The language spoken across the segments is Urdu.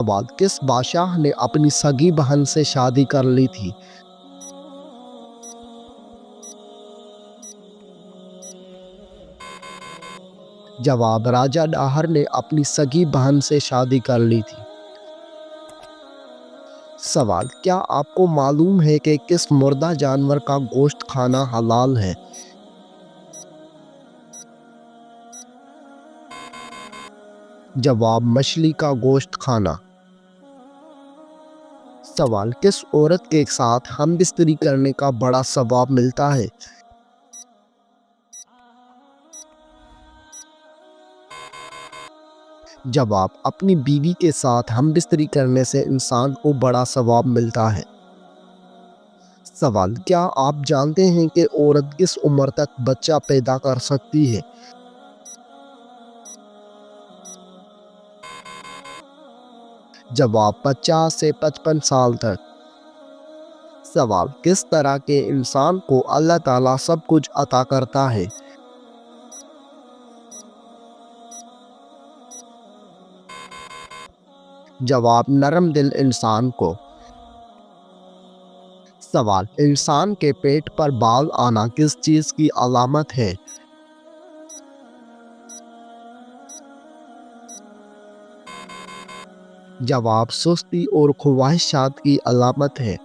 سوال: کس بادشاہ نے اپنی سگی بہن سے شادی کر لی تھی؟ جواب: راجہ ڈاہر نے اپنی سگی بہن سے شادی کر لی تھی۔ سوال: کیا آپ کو معلوم ہے کہ کس مردہ جانور کا گوشت کھانا حلال ہے؟ جواب: مچھلی کا گوشت کھانا۔ سوال: کس عورت کے ساتھ ہم بستری کرنے کا بڑا ثواب ملتا ہے؟ جواب: اپنی بیوی کے ساتھ ہم بستری کرنے سے انسان کو بڑا ثواب ملتا ہے۔ سوال: کیا آپ جانتے ہیں کہ عورت کس عمر تک بچہ پیدا کر سکتی ہے؟ جواب: 50 سے 55 سال تک۔ سوال: کس طرح کے انسان کو اللہ تعالیٰ سب کچھ عطا کرتا ہے؟ جواب: نرم دل انسان کو۔ سوال: انسان کے پیٹ پر بال آنا کس چیز کی علامت ہے؟ جواب: سستی اور خواہشات کی علامت ہے۔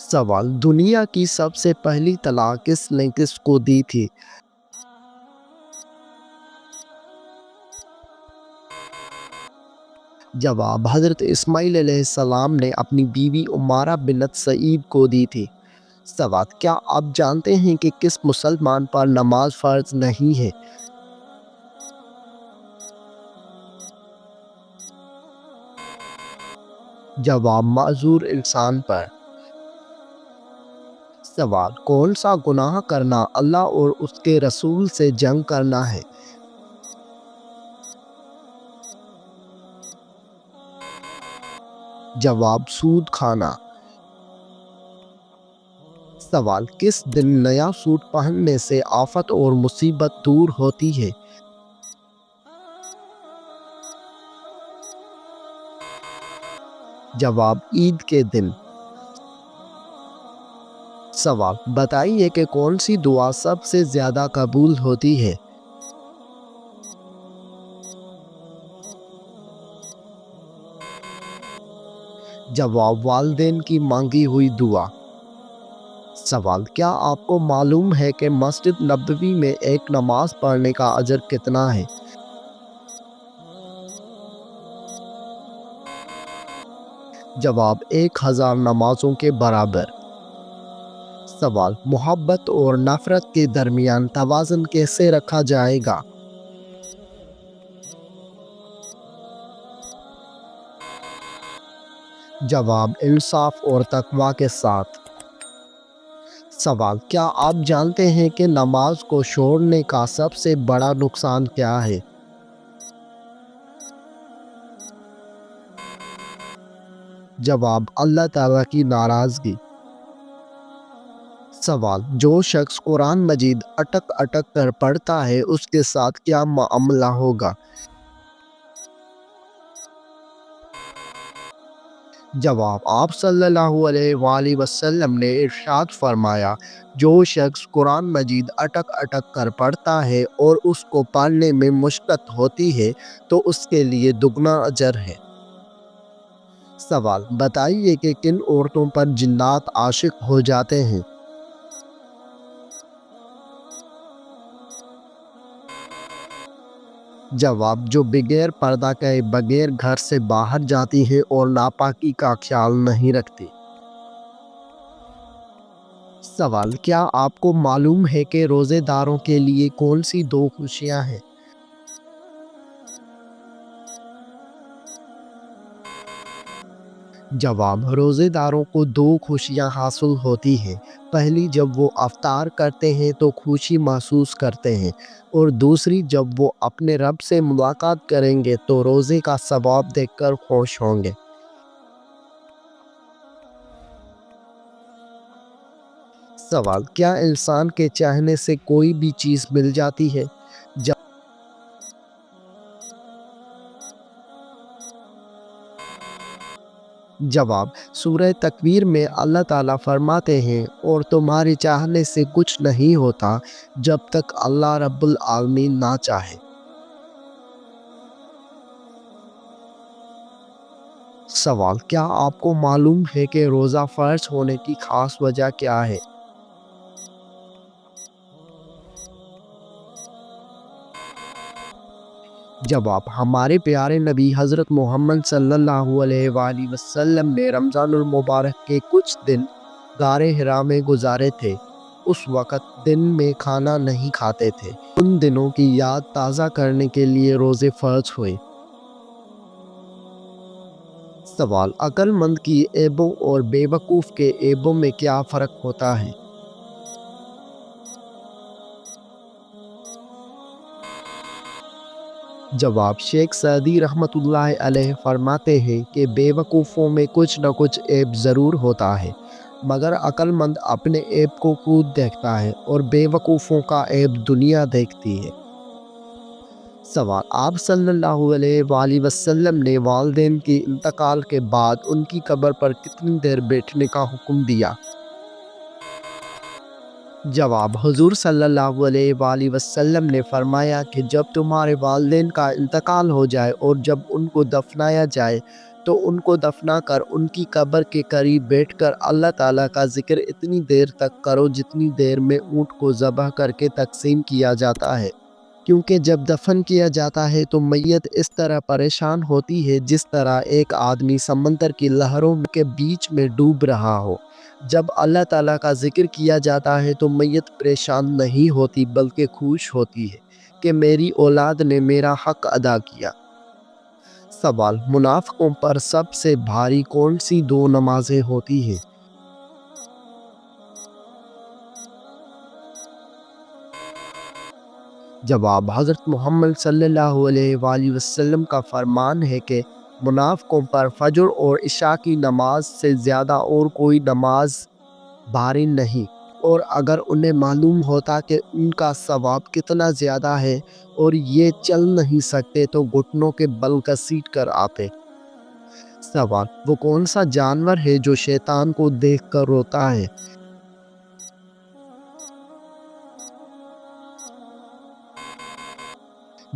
سوال: دنیا کی سب سے پہلی طلاق کس نے کس کو دی تھی؟ جواب: حضرت اسماعیل علیہ السلام نے اپنی بیوی عمارہ بنت سعید کو دی تھی۔ سوال: کیا آپ جانتے ہیں کہ کس مسلمان پر نماز فرض نہیں ہے؟ جواب: معذور انسان پر۔ سوال: کون سا گناہ کرنا اللہ اور اس کے رسول سے جنگ کرنا ہے؟ جواب: سود کھانا۔ سوال: کس دن نیا سوٹ پہننے سے آفت اور مصیبت دور ہوتی ہے؟ جواب: عید کے دن۔ سوال: بتائیے کہ کون سی دعا سب سے زیادہ قبول ہوتی ہے؟ جواب: والدین کی مانگی ہوئی دعا۔ سوال: کیا آپ کو معلوم ہے کہ مسجد نبوی میں ایک نماز پڑھنے کا اجر کتنا ہے؟ جواب: 1000 نمازوں کے برابر۔ سوال: محبت اور نفرت کے درمیان توازن کیسے رکھا جائے گا؟ جواب: انصاف اور تقوی کے ساتھ۔ سوال: کیا آپ جانتے ہیں کہ نماز کو چھوڑنے کا سب سے بڑا نقصان کیا ہے؟ جواب: اللہ تعالیٰ کی ناراضگی۔ سوال: جو شخص قرآن مجید اٹک اٹک کر پڑھتا ہے اس کے ساتھ کیا معاملہ ہوگا؟ جواب: آپ صلی اللہ علیہ وآلہ وسلم نے ارشاد فرمایا، جو شخص قرآن مجید اٹک اٹک کر پڑھتا ہے اور اس کو پڑھنے میں مشقت ہوتی ہے تو اس کے لیے دگنا اجر ہے۔ سوال: بتائیے کہ کن عورتوں پر جنات عاشق ہو جاتے ہیں؟ جواب: جو بغیر پردہ کئے بغیر گھر سے باہر جاتی ہیں اور ناپاکی کا خیال نہیں رکھتی۔ سوال: کیا آپ کو معلوم ہے کہ روزے داروں کے لیے کون سی 2 خوشیاں ہیں؟ جواب: روزے داروں کو 2 خوشیاں حاصل ہوتی ہیں۔ پہلی، جب وہ افطار کرتے ہیں تو خوشی محسوس کرتے ہیں، اور دوسری، جب وہ اپنے رب سے ملاقات کریں گے تو روزے کا ثواب دیکھ کر خوش ہوں گے۔ سوال: کیا انسان کے چاہنے سے کوئی بھی چیز مل جاتی ہے؟ جواب: سورہ تکویر میں اللہ تعالیٰ فرماتے ہیں اور تمہارے چاہنے سے کچھ نہیں ہوتا جب تک اللہ رب العالمین نہ چاہے۔ سوال: کیا آپ کو معلوم ہے کہ روزہ فرض ہونے کی خاص وجہ کیا ہے؟ جواب: ہمارے پیارے نبی حضرت محمد صلی اللہ علیہ وآلہ وسلم نے رمضان المبارک کے کچھ دن غار حرا میں گزارے تھے۔ اس وقت دن میں کھانا نہیں کھاتے تھے۔ ان دنوں کی یاد تازہ کرنے کے لیے روزے فرض ہوئے۔ سوال: عقل مند کی عیبوں اور بے وقوف کے عیبوں میں کیا فرق ہوتا ہے؟ جواب: شیخ سعدی رحمۃ اللہ علیہ فرماتے ہیں کہ بے وقوفوں میں کچھ نہ کچھ عیب ضرور ہوتا ہے، مگر عقل مند اپنے عیب کو خود دیکھتا ہے اور بے وقوفوں کا عیب دنیا دیکھتی ہے۔ سوال: آپ صلی اللہ علیہ وآلہ وسلم نے والدین کے انتقال کے بعد ان کی قبر پر کتنی دیر بیٹھنے کا حکم دیا؟ جواب: حضور صلی اللہ علیہ وآلہ وسلم نے فرمایا کہ جب تمہارے والدین کا انتقال ہو جائے اور جب ان کو دفنایا جائے تو ان کو دفنا کر ان کی قبر کے قریب بیٹھ کر اللہ تعالیٰ کا ذکر اتنی دیر تک کرو جتنی دیر میں اونٹ کو ذبح کر کے تقسیم کیا جاتا ہے، کیونکہ جب دفن کیا جاتا ہے تو میت اس طرح پریشان ہوتی ہے جس طرح ایک آدمی سمندر کی لہروں کے بیچ میں ڈوب رہا ہو۔ جب اللہ تعالیٰ کا ذکر کیا جاتا ہے تو میت پریشان نہیں ہوتی بلکہ خوش ہوتی ہے کہ میری اولاد نے میرا حق ادا کیا۔ سوال: منافقوں پر سب سے بھاری کون سی دو نمازیں ہوتی ہیں؟ جواب: حضرت محمد صلی اللہ علیہ وآلہ وسلم کا فرمان ہے کہ منافقوں پر فجر اور عشاء کی نماز سے زیادہ اور کوئی نماز بھاری نہیں، اور اگر انہیں معلوم ہوتا کہ ان کا ثواب کتنا زیادہ ہے اور یہ چل نہیں سکتے تو گھٹنوں کے بل گھسیٹ کر آتے۔ سوال: وہ کون سا جانور ہے جو شیطان کو دیکھ کر روتا ہے؟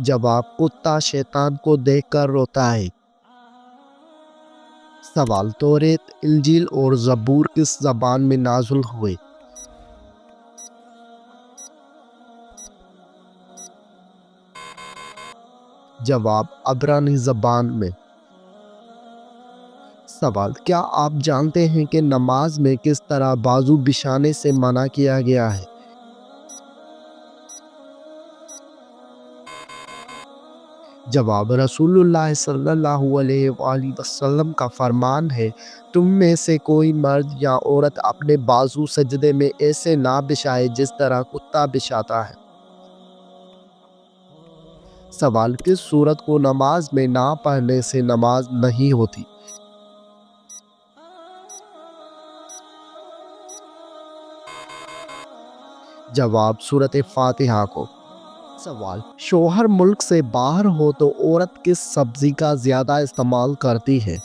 جواب: کتا شیطان کو دیکھ کر روتا ہے۔ سوال: توریت، انجیل اور زبور کس زبان میں نازل ہوئے؟ جواب: عبرانی زبان میں۔ سوال: کیا آپ جانتے ہیں کہ نماز میں کس طرح بازو بچھانے سے منع کیا گیا ہے؟ جواب: رسول اللہ صلی اللہ علیہ وآلہ وسلم کا فرمان ہے، تم میں سے کوئی مرد یا عورت اپنے بازو سجدے میں ایسے نہ بچھائے جس طرح کتا بچھاتا ہے۔ سوال: کس سورت کو نماز میں نہ پڑھنے سے نماز نہیں ہوتی؟ جواب: سورۃ فاتحہ کو۔ سوال: شوہر ملک سے باہر ہو تو عورت کس سبزی کا زیادہ استعمال کرتی ہے؟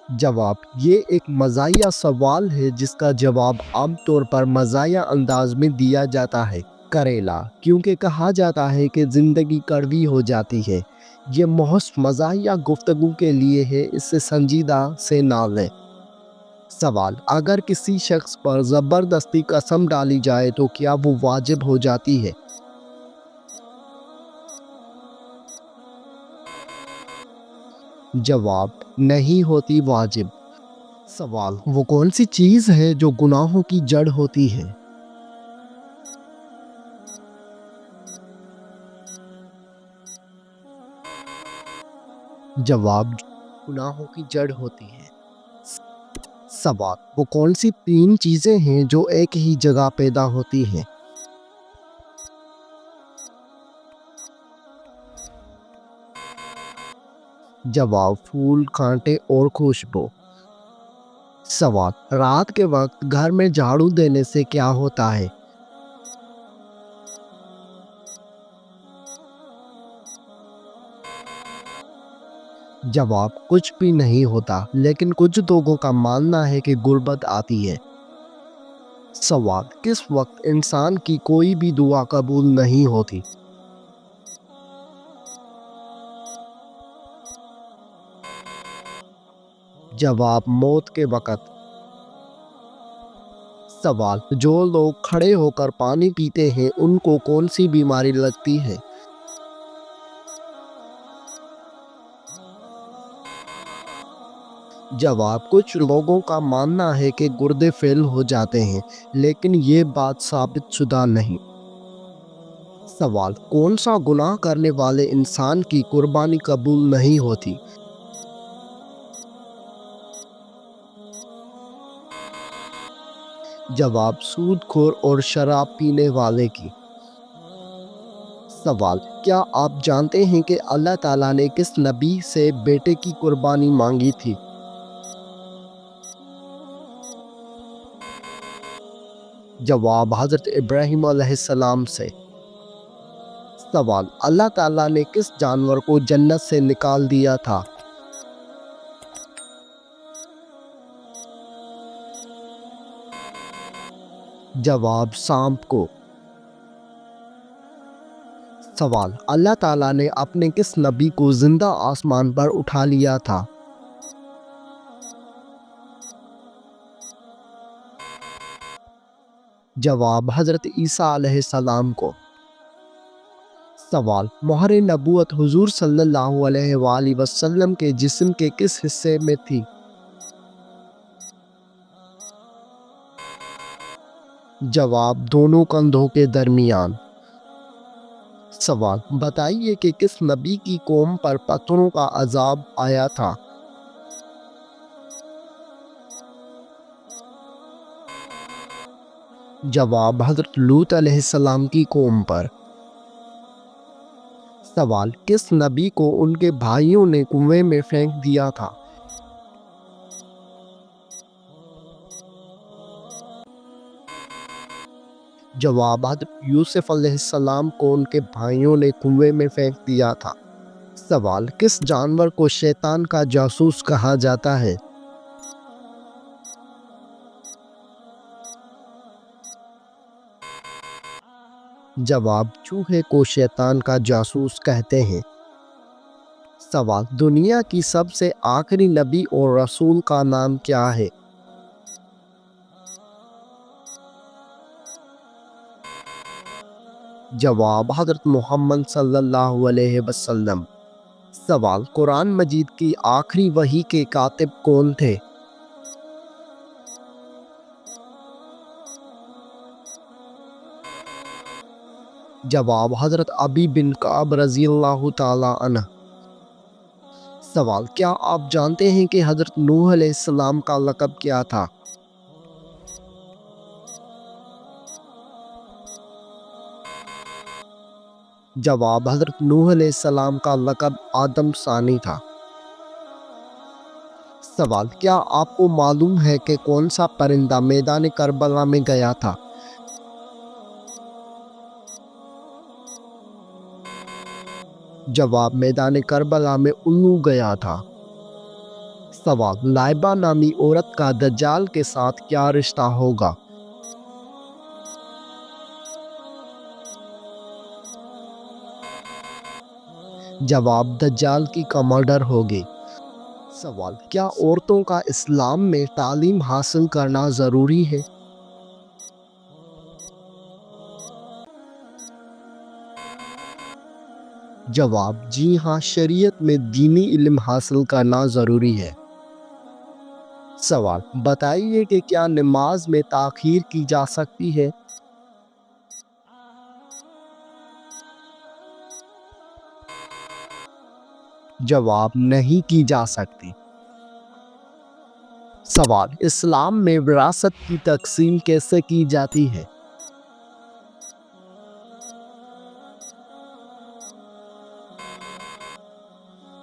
جواب: یہ ایک مزاحیہ سوال ہے جس کا جواب عام طور پر مزاحیہ انداز میں دیا جاتا ہے۔ کریلا، کیونکہ کہا جاتا ہے کہ زندگی کڑوی ہو جاتی ہے۔ یہ محض مزاحیہ گفتگو کے لیے ہے، اسے سنجیدہ سے نہ لیں۔ سوال: اگر کسی شخص پر زبردستی قسم ڈالی جائے تو کیا وہ واجب ہو جاتی ہے؟ جواب: نہیں ہوتی واجب۔ سوال: وہ کون سی چیز ہے جو گناہوں کی جڑ ہوتی ہے؟ جواب: گناہوں کی جڑ ہوتی ہے۔ سوال: وہ کون سی تین چیزیں ہیں جو ایک ہی جگہ پیدا ہوتی ہیں؟ جواب: پھول، کانٹے اور خوشبو۔ سوال: رات کے وقت گھر میں جھاڑو دینے سے کیا ہوتا ہے؟ جواب: کچھ بھی نہیں ہوتا، لیکن کچھ لوگوں کا ماننا ہے کہ غربت آتی ہے۔ سوال: کس وقت انسان کی کوئی بھی دعا قبول نہیں ہوتی؟ جواب: موت کے وقت۔ سوال: جو لوگ کھڑے ہو کر پانی پیتے ہیں ان کو کون سی بیماری لگتی ہے؟ جواب: کچھ لوگوں کا ماننا ہے کہ گردے فیل ہو جاتے ہیں، لیکن یہ بات ثابت شدہ نہیں۔ سوال: کون سا گناہ کرنے والے انسان کی قربانی قبول نہیں ہوتی؟ جواب: سود خور اور شراب پینے والے کی۔ سوال: کیا آپ جانتے ہیں کہ اللہ تعالیٰ نے کس نبی سے بیٹے کی قربانی مانگی تھی؟ جواب: حضرت ابراہیم علیہ السلام سے۔ سوال: اللہ تعالیٰ نے کس جانور کو جنت سے نکال دیا تھا؟ جواب: سانپ کو۔ سوال: اللہ تعالیٰ نے اپنے کس نبی کو زندہ آسمان پر اٹھا لیا تھا؟ جواب: حضرت عیسیٰ علیہ السلام کو۔ سوال: مہر نبوت حضور صلی اللہ علیہ وآلہ وسلم کے جسم کے کس حصے میں تھی؟ جواب: دونوں کندھوں کے درمیان۔ سوال: بتائیے کہ کس نبی کی قوم پر پتھروں کا عذاب آیا تھا؟ جواب: حضرت لوط علیہ السلام کی قوم پر۔ سوال: کس نبی کو ان کے بھائیوں نے کنویں میں پھینک دیا تھا؟ جواب: حضرت یوسف علیہ السلام کو ان کے بھائیوں نے کنویں میں پھینک دیا تھا۔ سوال: کس جانور کو شیطان کا جاسوس کہا جاتا ہے؟ جواب: چوہے کو شیطان کا جاسوس کہتے ہیں۔ سوال: دنیا کی سب سے آخری نبی اور رسول کا نام کیا ہے؟ جواب: حضرت محمد صلی اللہ علیہ وسلم۔ سوال: قرآن مجید کی آخری وحی کے کاتب کون تھے؟ جواب: حضرت ابی بن کعب رضی اللہ تعالیٰ عنہ۔ سوال: کیا آپ جانتے ہیں کہ حضرت نوح علیہ السلام کا لقب کیا تھا؟ جواب: حضرت نوح علیہ السلام کا لقب آدم ثانی تھا۔ سوال: کیا آپ کو معلوم ہے کہ کون سا پرندہ میدان کربلا میں گیا تھا؟ جواب: میدان کربلا میں الو گیا تھا۔ سوال: لائبہ نامی عورت کا دجال کے ساتھ کیا رشتہ ہوگا؟ جواب: دجال کی کمانڈر ہوگی۔ سوال: کیا عورتوں کا اسلام میں تعلیم حاصل کرنا ضروری ہے؟ جواب: جی ہاں، شریعت میں دینی علم حاصل کرنا ضروری ہے۔ سوال: بتائیے کہ کیا نماز میں تاخیر کی جا سکتی ہے؟ جواب: نہیں کی جا سکتی۔ سوال: اسلام میں وراثت کی تقسیم کیسے کی جاتی ہے؟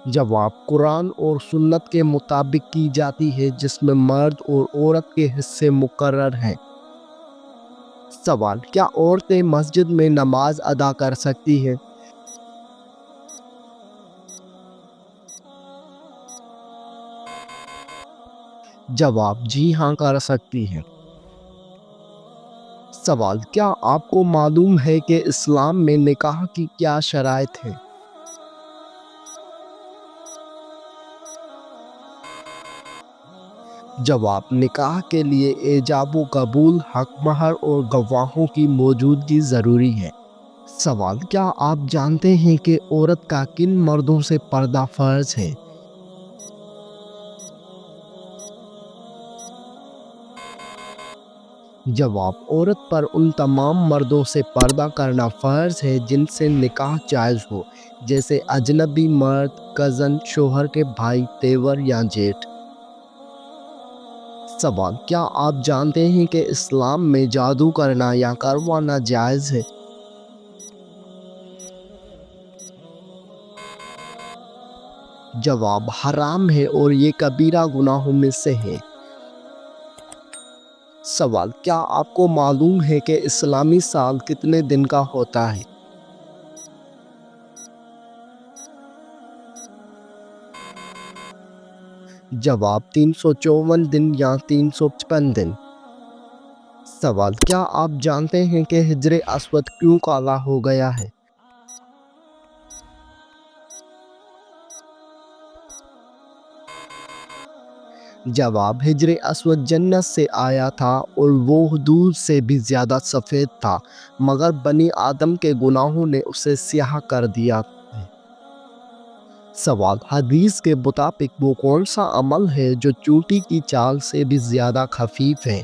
جواب: قرآن اور سنت کے مطابق کی جاتی ہے، جس میں مرد اور عورت کے حصے مقرر ہیں۔ سوال: کیا عورتیں مسجد میں نماز ادا کر سکتی ہیں؟ جواب: جی ہاں، کر سکتی ہیں۔ سوال: کیا آپ کو معلوم ہے کہ اسلام میں نکاح کی کیا شرائط ہیں؟ جواب: نکاح کے لیے ایجاب و قبول، حق مہر اور گواہوں کی موجودگی ضروری ہے۔ سوال: کیا آپ جانتے ہیں کہ عورت کا کن مردوں سے پردہ فرض ہے؟ جواب: عورت پر ان تمام مردوں سے پردہ کرنا فرض ہے جن سے نکاح جائز ہو، جیسے اجنبی مرد، کزن، شوہر کے بھائی، تیور یا جیٹھ۔ سوال: کیا آپ جانتے ہیں کہ اسلام میں جادو کرنا یا کروانا جائز ہے؟ جواب: حرام ہے اور یہ کبیرہ گناہوں میں سے ہے۔ سوال: کیا آپ کو معلوم ہے کہ اسلامی سال کتنے دن کا ہوتا ہے؟ جواب: 354 دن یا 355 دن۔ سوال: کیا آپ جانتے ہیں کہ حجر اسود کیوں کالا ہو گیا ہے؟ جواب: حجر اسود جنت سے آیا تھا اور وہ دودھ سے بھی زیادہ سفید تھا، مگر بنی آدم کے گناہوں نے اسے سیاہ کر دیا ہے۔ سوال: حدیث کے مطابق وہ کون سا عمل ہے جو چونٹی کی چال سے بھی زیادہ خفیف ہے؟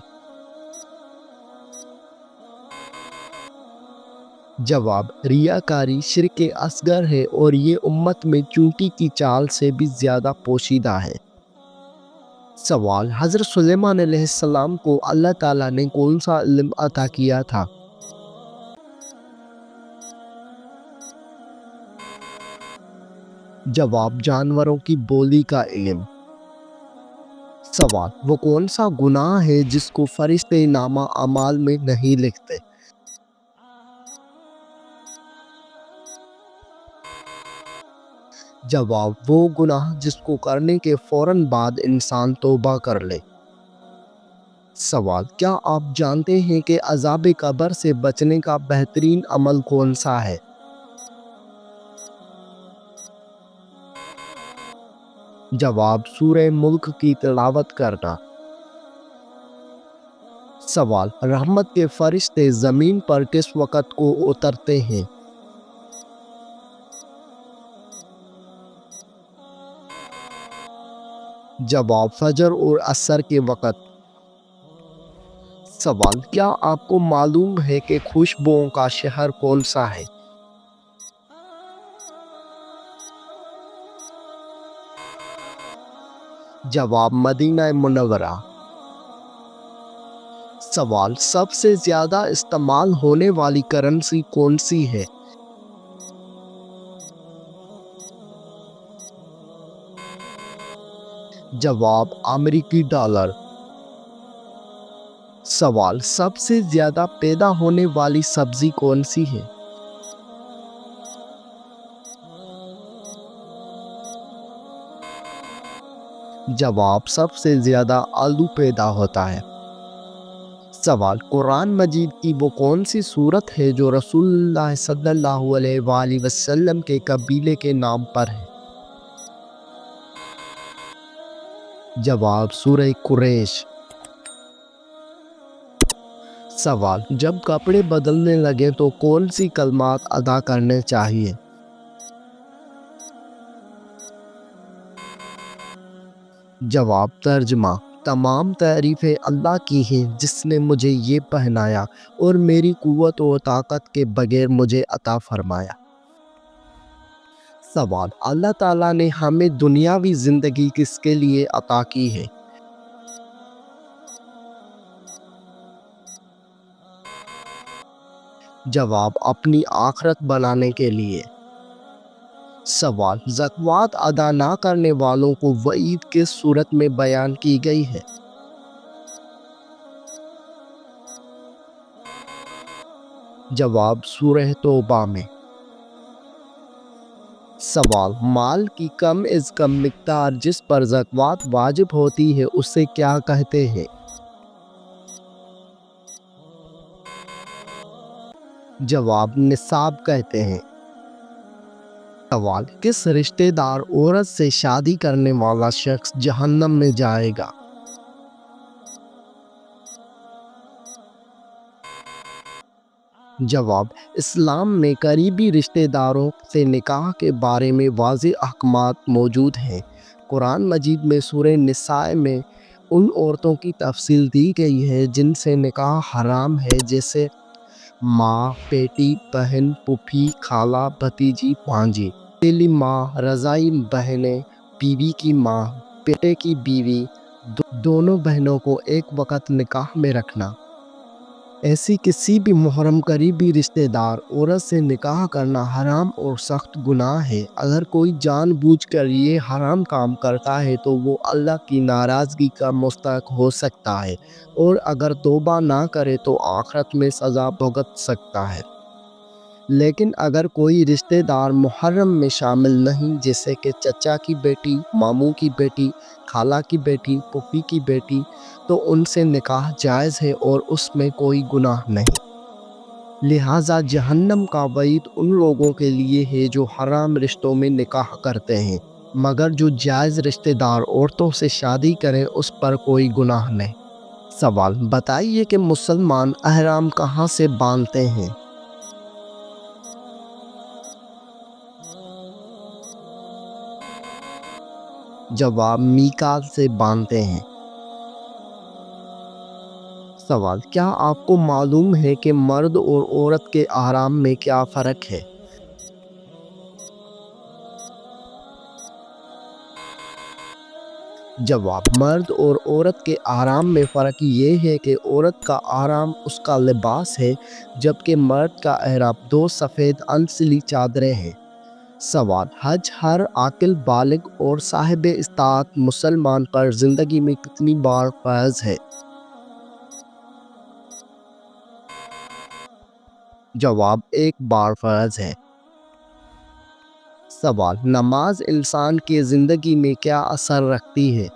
جواب: ریاکاری شرک اصغر ہے اور یہ امت میں چونٹی کی چال سے بھی زیادہ پوشیدہ ہے۔ سوال: حضرت سلیمان علیہ السلام کو اللہ تعالیٰ نے کون سا علم عطا کیا تھا؟ جواب: جانوروں کی بولی کا علم۔ سوال: وہ کون سا گناہ ہے جس کو فرشتے نامہ اعمال میں نہیں لکھتے؟ جواب: وہ گناہ جس کو کرنے کے فوراً بعد انسان توبہ کر لے۔ سوال: کیا آپ جانتے ہیں کہ عذاب قبر سے بچنے کا بہترین عمل کون سا ہے؟ جواب: سورہ ملک کی تلاوت کرنا۔ سوال: رحمت کے فرشتے زمین پر کس وقت کو اترتے ہیں؟ جواب: فجر اور عصر کے وقت۔ سوال: کیا آپ کو معلوم ہے کہ خوشبوؤں کا شہر کون سا ہے؟ جواب: مدینہ منورہ۔ سوال: سب سے زیادہ استعمال ہونے والی کرنسی کون سی ہے؟ جواب: امریکی ڈالر۔ سوال: سب سے زیادہ پیدا ہونے والی سبزی کون سی ہے؟ جواب: سب سے زیادہ آلو پیدا ہوتا ہے۔ سوال: قرآن مجید کی وہ کون سی سورت ہے جو رسول اللہ صلی اللہ علیہ وآلہ وسلم کے قبیلے کے نام پر ہے؟ جواب: سورہ قریش۔ سوال: جب کپڑے بدلنے لگیں تو کون سی کلمات ادا کرنے چاہیے؟ جواب: ترجمہ: تمام تعریفیں اللہ کی ہیں جس نے مجھے یہ پہنایا اور میری قوت و طاقت کے بغیر مجھے عطا فرمایا۔ سوال: اللہ تعالیٰ نے ہمیں دنیاوی زندگی کس کے لیے عطا کی ہے؟ جواب: اپنی آخرت بنانے کے لیے۔ سوال: زکوٰۃ ادا نہ کرنے والوں کو وعید کس صورت میں بیان کی گئی ہے؟ جواب: سورہ توبہ میں۔ سوال: مال کی کم از کم مقدار جس پر زکوٰۃ واجب ہوتی ہے اسے کیا کہتے ہیں؟ جواب: نصاب کہتے ہیں۔ سوال: کس رشتہ دار عورت سے شادی کرنے والا شخص جہنم میں جائے گا؟ جواب: اسلام میں قریبی رشتہ داروں سے نکاح کے بارے میں واضح احکامات موجود ہیں۔ قرآن مجید میں سورہ نساء میں ان عورتوں کی تفصیل دی گئی ہے جن سے نکاح حرام ہے، جیسے ماں، بیٹی، بہن، پھوپھی، خالہ، بھتیجی، بھانجی، اکیلی ماں، رضاعی بہنیں، بیوی کی ماں، بیٹے کی بیوی، دونوں بہنوں کو ایک وقت نکاح میں رکھنا۔ ایسی کسی بھی محرم قریبی رشتہ دار عورت سے نکاح کرنا حرام اور سخت گناہ ہے۔ اگر کوئی جان بوجھ کر یہ حرام کام کرتا ہے تو وہ اللہ کی ناراضگی کا مستحق ہو سکتا ہے، اور اگر توبہ نہ کرے تو آخرت میں سزا بھگت سکتا ہے۔ لیکن اگر کوئی رشتہ دار محرم میں شامل نہیں، جیسے کہ چچا کی بیٹی، ماموں کی بیٹی، خالہ کی بیٹی، پھوپھی کی بیٹی، تو ان سے نکاح جائز ہے اور اس میں کوئی گناہ نہیں۔ لہٰذا جہنم کا وعید ان لوگوں کے لیے ہے جو حرام رشتوں میں نکاح کرتے ہیں، مگر جو جائز رشتہ دار عورتوں سے شادی کریں اس پر کوئی گناہ نہیں۔ سوال: بتائیے کہ مسلمان احرام کہاں سے باندھتے ہیں؟ جواب: میقات سے باندھتے ہیں۔ سوال: کیا آپ کو معلوم ہے کہ مرد اور عورت کے احرام میں کیا فرق ہے؟ جواب: مرد اور عورت کے احرام میں فرق یہ ہے کہ عورت کا احرام اس کا لباس ہے، جبکہ مرد کا احرام دو سفید انسلی چادریں ہیں۔ سوال: حج ہر عاقل بالغ اور صاحب استطاعت مسلمان پر زندگی میں کتنی بار فرض ہے؟ جواب: ایک بار فرض ہے۔ سوال: نماز انسان کی زندگی میں کیا اثر رکھتی ہے؟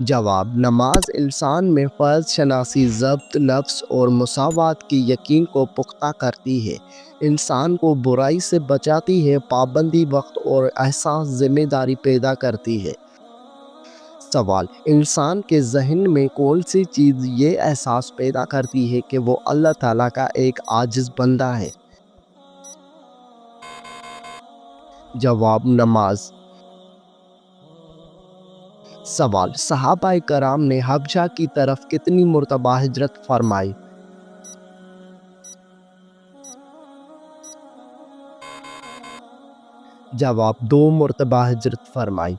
جواب: نماز انسان میں فرض شناسی، ضبط نفس اور مساوات کی یقین کو پختہ کرتی ہے، انسان کو برائی سے بچاتی ہے، پابندی وقت اور احساس ذمہ داری پیدا کرتی ہے۔ سوال: انسان کے ذہن میں کون سی چیز یہ احساس پیدا کرتی ہے کہ وہ اللہ تعالیٰ کا ایک عاجز بندہ ہے؟ جواب: نماز۔ سوال: صحابہ کرام نے حبشہ کی طرف کتنی مرتبہ ہجرت فرمائی؟ جواب: 2 مرتبہ ہجرت فرمائی۔